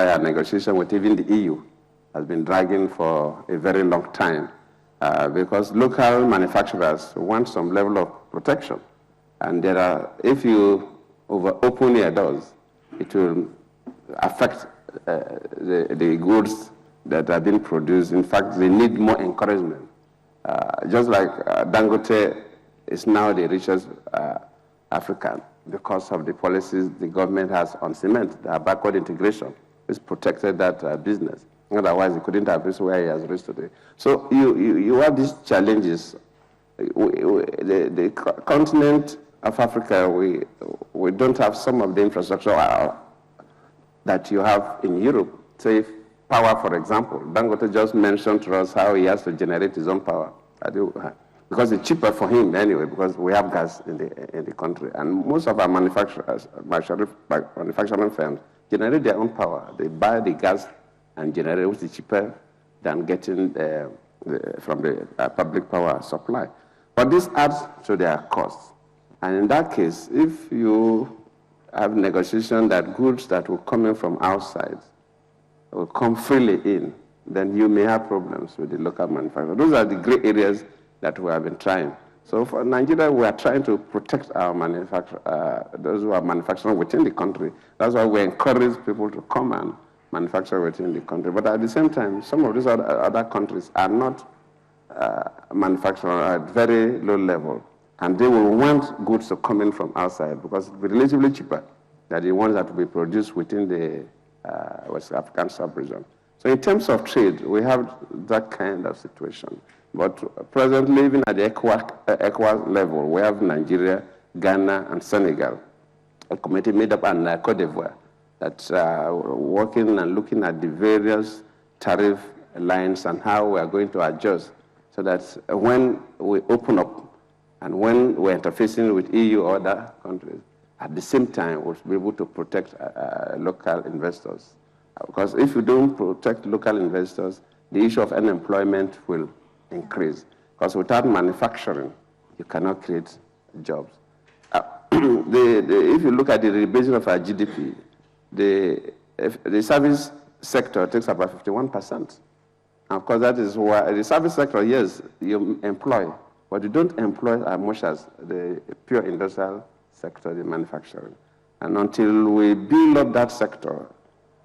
a negotiation with even the EU has been dragging for a very long time because local manufacturers want some level of protection. And there are, if you open your doors, it will affect the goods that are being produced. In fact, they need more encouragement. Just like Dangote is now the richest African because of the policies the government has on cement. The backward integration has protected that business. Otherwise, he couldn't have reached where he has reached today. So you have these challenges. The continent of Africa, we don't have some of the infrastructure that you have in Europe. Say power, for example. Dangote just mentioned to us how he has to generate his own power. Because it's cheaper for him anyway, because we have gas in the country. And most of our manufacturing firms generate their own power. They buy the gas and generate it, which is cheaper than getting from the public power supply. But this adds to their costs. And in that case, if you have negotiation that goods that will come in from outside will come freely in, then you may have problems with the local manufacturer. Those are the gray areas that we have been trying. So for Nigeria, we are trying to protect our those who are manufacturing within the country. That's why we encourage people to come and manufacture within the country. But at the same time, some of these other countries are not manufacturing at very low level. And they will want goods to come in from outside because it's relatively cheaper than the ones that will be produced within the West African sub-region. So in terms of trade, we have that kind of situation. But presently, even at the ECOWAS level, we have Nigeria, Ghana, and Senegal, a committee made up in Cote d'Ivoire that's working and looking at the various tariff lines and how we are going to adjust so that when we open up and when we're interfacing with EU or other countries, at the same time, we'll be able to protect local investors. Because if you don't protect local investors, the issue of unemployment will increase. Because without manufacturing, you cannot create jobs. If you look at the rebasing of our GDP, the service sector takes about 51%. Of course, that is why the service sector, yes, you employ, but you don't employ as much as the pure industrial sector, the manufacturing. And until we build up that sector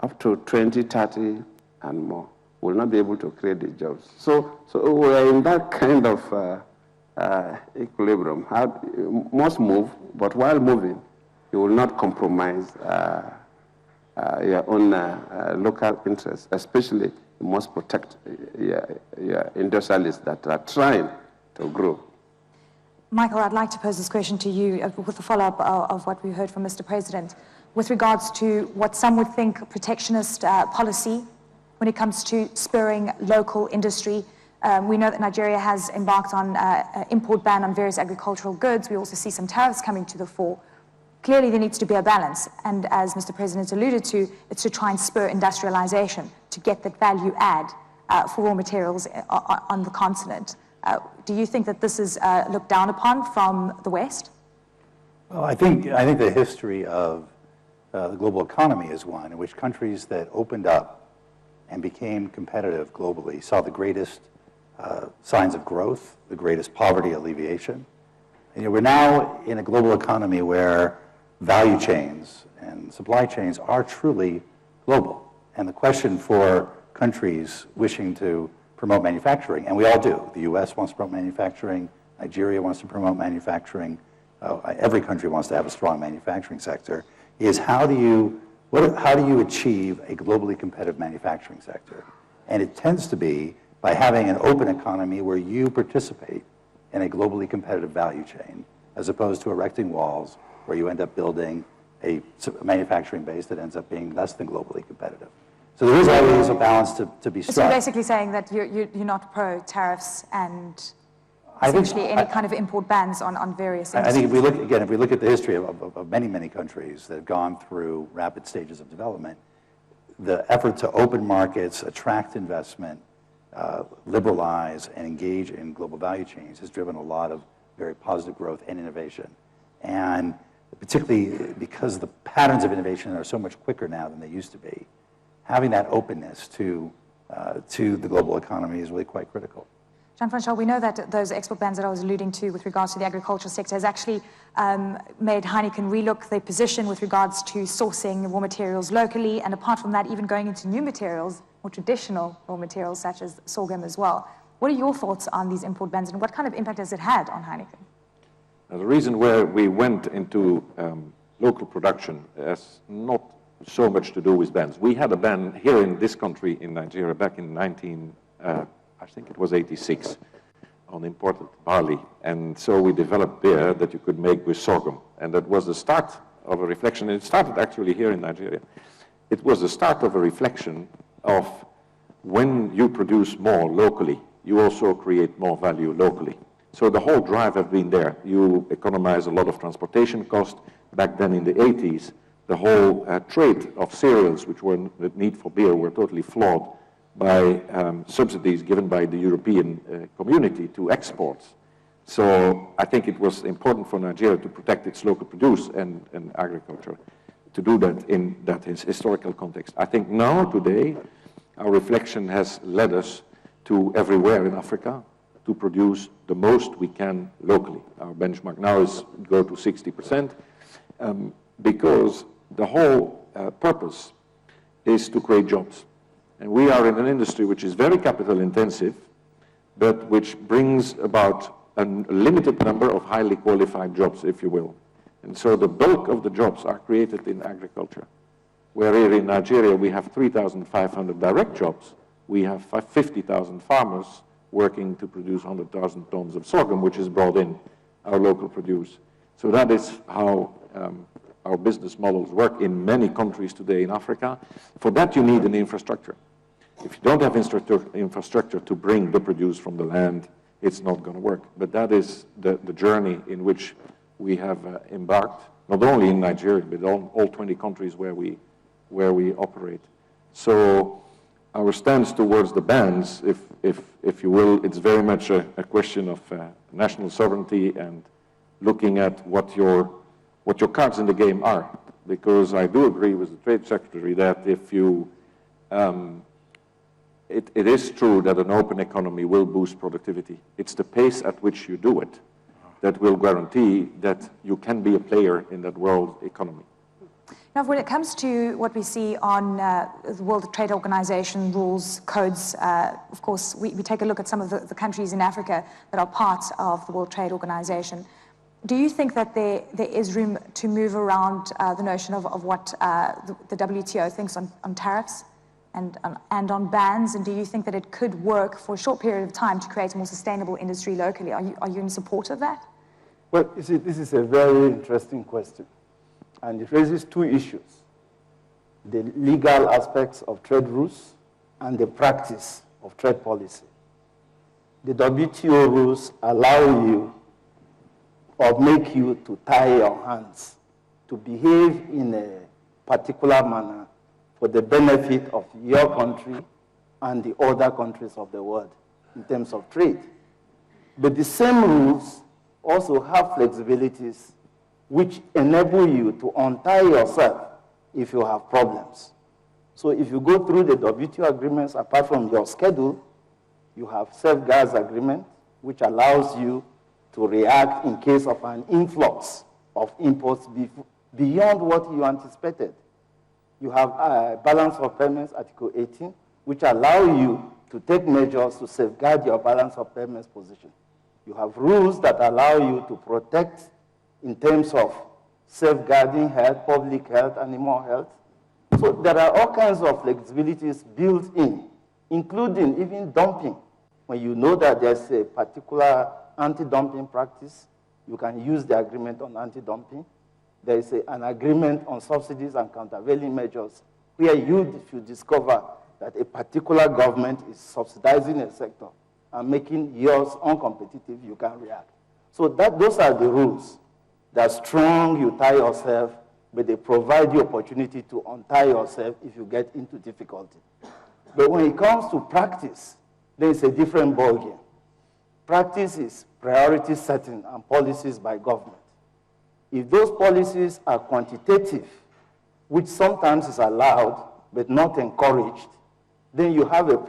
up to 2030 and more, we'll not be able to create the jobs. So we're in that kind of equilibrium. You must move, but while moving, you will not compromise your own local interests, especially you must protect your industrialists that are trying to grow. Michael, I'd like to pose this question to you with a follow-up of what we heard from Mr. President with regards to what some would think protectionist policy when it comes to spurring local industry. We know that Nigeria has embarked on an import ban on various agricultural goods. We also see some tariffs coming to the fore. Clearly, there needs to be a balance. And as Mr. President alluded to, it's to try and spur industrialization to get that value add for raw materials on the continent. Do you think that this is looked down upon from the West? Well, I think the history of the global economy is one in which countries that opened up and became competitive globally saw the greatest signs of growth, the greatest poverty alleviation. And we're now in a global economy where value chains and supply chains are truly global. And the question for countries wishing to promote manufacturing, and we all do. The US wants to promote manufacturing, Nigeria wants to promote manufacturing, every country wants to have a strong manufacturing sector, is how do you achieve a globally competitive manufacturing sector? And it tends to be by having an open economy where you participate in a globally competitive value chain, as opposed to erecting walls where you end up building a manufacturing base that ends up being less than globally competitive. So there is always a balance to be struck. So you're basically saying that you're not pro-tariffs and essentially any kind of import bans on various industries? I think if we look at the history of many countries that have gone through rapid stages of development, the effort to open markets, attract investment, liberalize, and engage in global value chains has driven a lot of very positive growth and innovation. And particularly because the patterns of innovation are so much quicker now than they used to be, having that openness to the global economy is really quite critical. Jean-Francois, we know that those export bans that I was alluding to with regards to the agricultural sector has actually made Heineken relook their position with regards to sourcing raw materials locally, and apart from that, even going into new materials, more traditional raw materials such as sorghum as well. What are your thoughts on these import bans, and what kind of impact has it had on Heineken? Now, the reason where we went into local production has not so much to do with bans. We had a ban here in this country, in Nigeria, back in I think it was 86, on imported barley. And so we developed beer that you could make with sorghum. And that was the start of a reflection. It started actually here in Nigeria. It was the start of a reflection of when you produce more locally, you also create more value locally. So the whole drive has been there. You economize a lot of transportation cost. Back then in the 80s, the whole trade of cereals, which were the need for beer, were totally flawed by subsidies given by the European community to exports. So I think it was important for Nigeria to protect its local produce and agriculture, to do that in that historical context. I think now, today, our reflection has led us to everywhere in Africa to produce the most we can locally. Our benchmark now is go to 60%, because the whole purpose is to create jobs. And we are in an industry which is very capital intensive, but which brings about a limited number of highly qualified jobs, if you will. And so the bulk of the jobs are created in agriculture. Where here in Nigeria we have 3,500 direct jobs, we have 50,000 farmers working to produce 100,000 tons of sorghum, which is brought in, our local produce. So that is how our business models work in many countries today in Africa. For that you need an infrastructure. If you don't have infrastructure to bring the produce from the land, it's not going to work. But that is the journey in which we have embarked, not only in Nigeria, but all 20 countries where we operate. So our stance towards the bans, if you will, it's very much a question of national sovereignty and looking at what your cards in the game are. Because I do agree with the Trade Secretary that if you, it is true that an open economy will boost productivity. It's the pace at which you do it that will guarantee that you can be a player in that world economy. Now, when it comes to what we see on the World Trade Organization rules, codes, of course, we take a look at some of the countries in Africa that are part of the World Trade Organization. Do you think that there is room to move around the notion of what the WTO thinks on tariffs and on bans? And do you think that it could work for a short period of time to create a more sustainable industry locally? Are you in support of that? Well, you see, this is a very interesting question. And it raises two issues: the legal aspects of trade rules and the practice of trade policy. The WTO rules allow you or make you to tie your hands, to behave in a particular manner for the benefit of your country and the other countries of the world in terms of trade. But the same rules also have flexibilities which enable you to untie yourself if you have problems. So if you go through the WTO agreements, apart from your schedule, you have safeguards agreement, which allows you to react in case of an influx of imports beyond what you anticipated. You have balance of payments, Article 18, which allow you to take measures to safeguard your balance of payments position. You have rules that allow you to protect in terms of safeguarding health, public health, animal health. So there are all kinds of flexibilities built in, including even dumping. When you know that there's a particular anti-dumping practice, you can use the agreement on anti-dumping. There is an agreement on subsidies and countervailing measures where if you discover that a particular government is subsidizing a sector and making yours uncompetitive, you can react. So those are the rules. They're strong, you tie yourself, but they provide you opportunity to untie yourself if you get into difficulty. But when it comes to practice, then it's a different ballgame. Practice is priority setting and policies by government. If those policies are quantitative, which sometimes is allowed but not encouraged, then you have a problem.